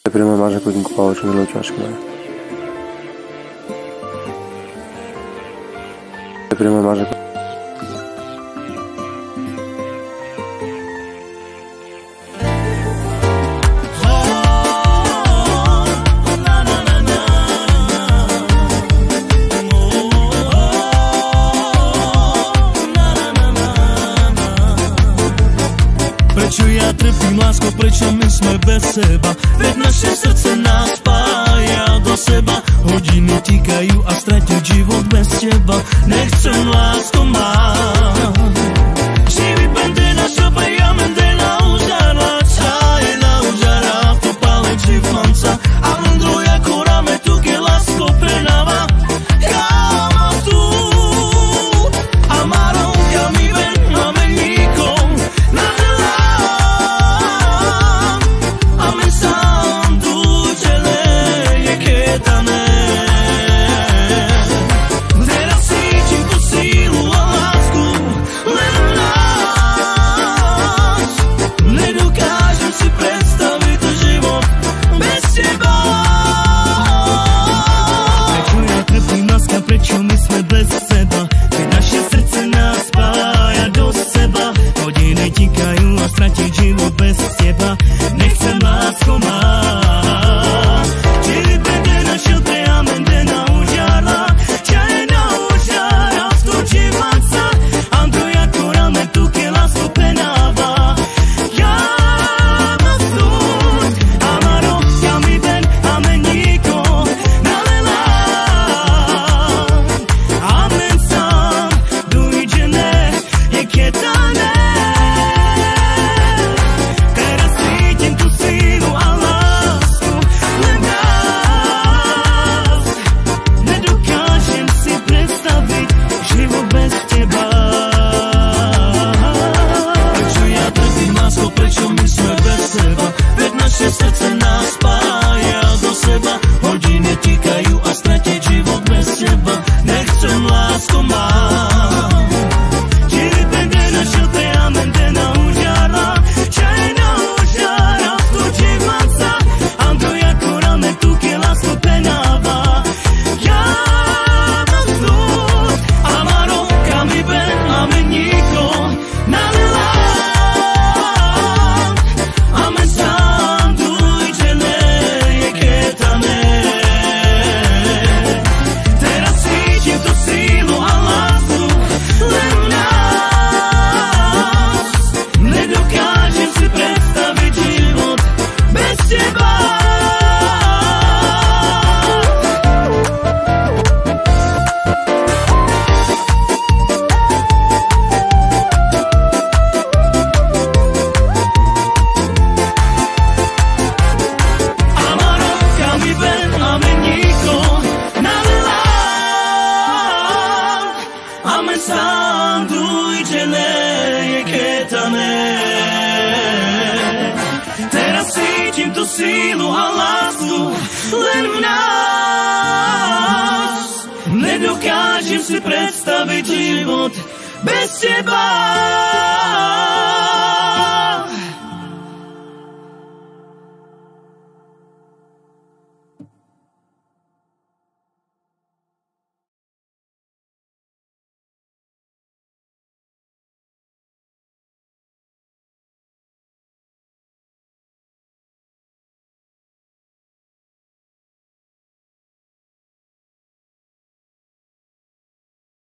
Prima máš ako tím kupalo, čo bylo ťažké. Prima máš ako... Prečo ja trpím, lásko, prečo my sme bez seba? Veď naše srdce nás spája do seba. Hodiny tikajú a stratiť život bez teba nechcem, lásko, mám. Živi pendena, šopaja, mendena, užara, čajna, užara, to paleči fanca. A mndruja kurame, tu ke lásko prenava. Kámo tu, amaron, kami ven, máme nikom. Prečo my sme bez seba? Keď naše srdce nás spája do seba. Hodiny tikajú a stratiť život bez teba nechcem, lásko, mám. Čili pendena, šiltreja, mendena, užara, čajna, užara, skočí manca, Androja, kurame, tu ke lásko penáva. Ja mám súd, amaro, ja mi ven, ame niko, nalela. Srdce nás spája do seba. Hodiny tikajú a stratiť život bez teba nechcem, lásko, mám. Čili pendena, šiltreja, mendena, užara, čajna, užara, skočí manca, Androja, kurame, tu ke lásko penáva. Ja mám súd, amaro, kami ven, ame niko, nalela. Teraz cítim tú sílu a lásku len v nás. Nedokážem si predstaviť život bez teba.